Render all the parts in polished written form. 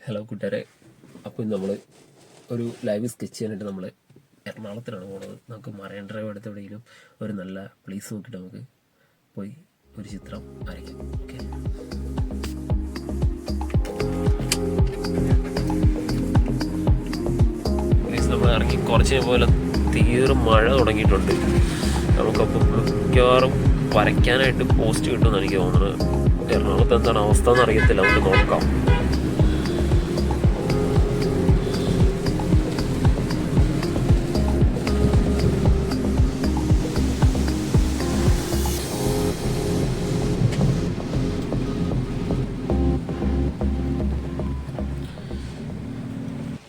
Hello കൂട്ടുകാരെ, അപ്പോൾ ഇന്ന് നമ്മൾ ഒരു ലൈവ് സ്കെച്ച് ചെയ്യാനായിട്ട് നമ്മൾ എറണാകുളത്തിലാണ് പോകുന്നത്. നമുക്ക് മറൈൻ ഡ്രൈവ് അടുത്ത് എവിടെയെങ്കിലും ഒരു നല്ല പ്ലേസ് നോക്കിയിട്ട് നമുക്ക് പോയി ഒരു ചിത്രം വരയ്ക്കാം. ഓക്കെ, നമ്മൾ ഇറങ്ങി കുറച്ച് പോലെ തീരെ മഴ തുടങ്ങിയിട്ടുണ്ട്. നമുക്കപ്പോൾ മിക്കവാറും വരയ്ക്കാനായിട്ട് പോസ്റ്റ് കിട്ടുമെന്ന് എനിക്ക് തോന്നുന്നത്. എറണാകുളത്ത് എന്താണ് അവസ്ഥ എന്ന് അറിയത്തില്ല, നമുക്ക് നോക്കാം.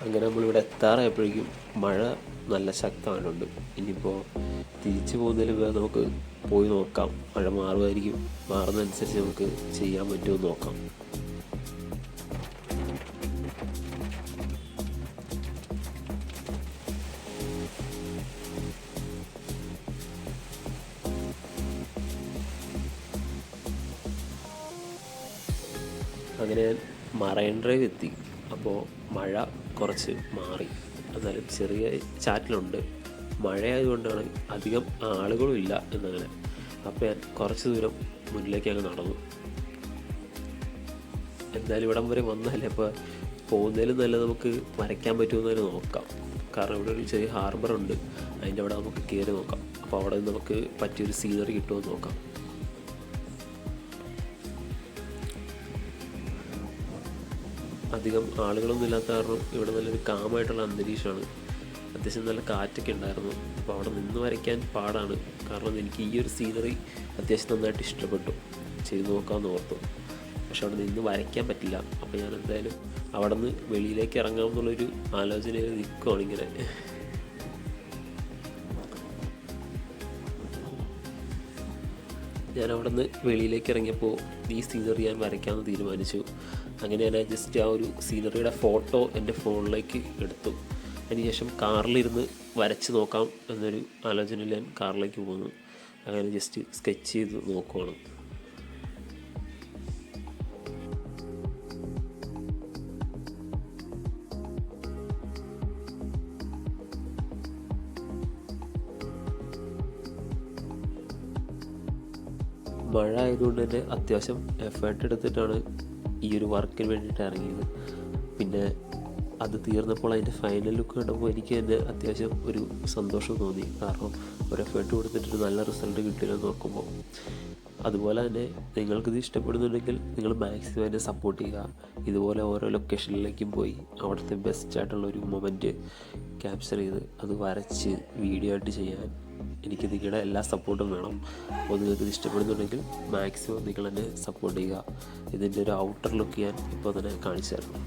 അങ്ങനെ നമ്മളിവിടെ എത്താറായപ്പോഴേക്കും മഴ നല്ല ശക്തമായിട്ടുണ്ട്. ഇനിയിപ്പോൾ തിരിച്ചു പോകുന്നതിന് നമുക്ക് പോയി നോക്കാം. മഴ മാറുമായിരിക്കും, മാറുന്നതനുസരിച്ച് നമുക്ക് ചെയ്യാൻ പറ്റുമോ നോക്കാം. അങ്ങനെ മറൈൻ ഡ്രൈവ് എത്തി. അപ്പോൾ മഴ കുറച്ച് മാറി, എന്നാലും ചെറിയ ചാറ്റിലുണ്ട്. മഴയായതുകൊണ്ടാണ് അധികം ആളുകളും ഇല്ല എന്നങ്ങനെ. അപ്പോൾ ഞാൻ കുറച്ച് ദൂരം മുന്നിലേക്ക് അങ്ങ് നടന്നു. എന്തായാലും ഇവിടം വരെ വന്നാലേ അപ്പോൾ പോകുന്നതിലും നല്ല നമുക്ക് വരയ്ക്കാൻ പറ്റുമെന്ന് നോക്കാം. കാരണം ഇവിടെ ഒരു ചെറിയ ഹാർബറുണ്ട്, അതിൻ്റെ അവിടെ നമുക്ക് കയറി നോക്കാം. അപ്പോൾ അവിടെ നിന്ന് നമുക്ക് പറ്റിയൊരു സീനറി കിട്ടുമെന്ന് നോക്കാം. അധികം ആളുകളൊന്നും ഇല്ലാത്ത കാരണം ഇവിടെ നല്ലൊരു കാമായിട്ടുള്ള അന്തരീക്ഷമാണ്. അത്യാവശ്യം നല്ല കാറ്റൊക്കെ ഉണ്ടായിരുന്നു. അപ്പോൾ അവിടെ നിന്ന് വരയ്ക്കാൻ പാടാണ്, കാരണം എനിക്ക് ഈ ഒരു സീനറി അത്യാവശ്യം നന്നായിട്ട് ഇഷ്ടപ്പെട്ടു. ചെയ്ത് നോക്കാമെന്ന് ഓർത്തു. പക്ഷെ അവിടെ നിന്ന് വരയ്ക്കാൻ പറ്റില്ല. അപ്പോൾ ഞാൻ എന്തായാലും അവിടെ നിന്ന് വെളിയിലേക്ക് ഇറങ്ങാമെന്നുള്ളൊരു ആലോചനയിൽ നിൽക്കുകയാണ് ഇങ്ങനെ. ഞാൻ അവിടെ നിന്ന് വെളിയിലേക്ക് ഇറങ്ങിയപ്പോൾ ഈ സീനറി ഞാൻ വരയ്ക്കാമെന്ന് തീരുമാനിച്ചു. അങ്ങനെ ഞാൻ ജസ്റ്റ് ആ ഒരു സീനറിയുടെ ഫോട്ടോ എൻ്റെ ഫോണിലേക്ക് എടുത്തു. അതിനുശേഷം കാറിലിരുന്ന് വരച്ച് നോക്കാം എന്നൊരു ആലോചനയിൽ ഞാൻ കാറിലേക്ക് പോകുന്നു. അങ്ങനെ ജസ്റ്റ് സ്കെച്ച് ചെയ്ത് നോക്കുവാണ്. മഴ ആയതുകൊണ്ട് തന്നെ അത്യാവശ്യം എഫേർട്ട് എടുത്തിട്ടാണ് ഈ ഒരു വർക്കിന് വേണ്ടിയിട്ട് ഇറങ്ങിയത്. പിന്നെ അത് തീർന്നപ്പോൾ അതിൻ്റെ ഫൈനൽ ലുക്ക് കണ്ടപ്പോൾ എനിക്ക് തന്നെ അത്യാവശ്യം ഒരു സന്തോഷം തോന്നി. കാരണം ഒരു എഫേർട്ട് കൊടുത്തിട്ടൊരു നല്ല റിസൾട്ട് കിട്ടില്ലെന്ന് നോക്കുമ്പോൾ. അതുപോലെ തന്നെ നിങ്ങൾക്കിത് ഇഷ്ടപ്പെടുന്നുണ്ടെങ്കിൽ നിങ്ങൾ മാക്സിമം എന്നെ സപ്പോർട്ട് ചെയ്യുക. ഇതുപോലെ ഓരോ ലൊക്കേഷനിലേക്കും പോയി അവിടുത്തെ ബെസ്റ്റായിട്ടുള്ളൊരു മൊമെൻറ്റ് ക്യാപ്ചർ ചെയ്ത് അത് വരച്ച് വീഡിയോ ആയിട്ട് ചെയ്യാൻ എനിക്ക് നിങ്ങളുടെ എല്ലാ സപ്പോർട്ടും വേണം. അപ്പോൾ നിങ്ങൾക്ക് ഇത് ഇഷ്ടപ്പെടുന്നുണ്ടെങ്കിൽ മാക്സിമം നിങ്ങൾ എന്നെ സപ്പോർട്ട് ചെയ്യുക. ഇതിൻ്റെ ഒരു ഔട്ടർ ലുക്ക് ഞാൻ ഇപ്പോൾ തന്നെ കാണിച്ചു തരണം.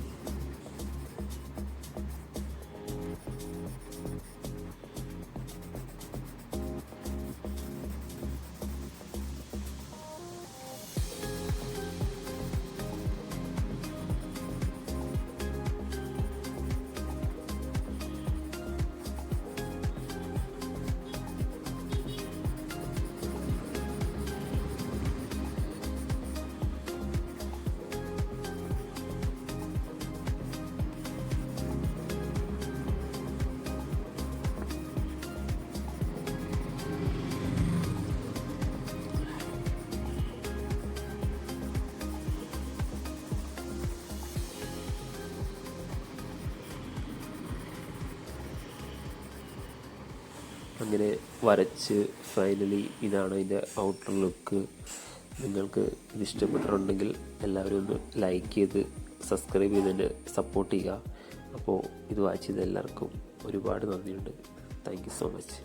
അങ്ങനെ വരച്ച് ഫൈനലി ഇതാണ് ഇതിൻ്റെ ഔട്ടർ ലുക്ക്. നിങ്ങൾക്ക് ഇത് ഇഷ്ടപ്പെട്ടിട്ടുണ്ടെങ്കിൽ എല്ലാവരും ഒന്ന് ലൈക്ക് ചെയ്ത് സബ്സ്ക്രൈബ് ചെയ്ത് തന്നെ സപ്പോർട്ട് ചെയ്യുക. അപ്പോൾ ഇത് വാച്ച് ചെയ്ത എല്ലാവർക്കും ഒരുപാട് നന്ദിയുണ്ട്. Thank you so much.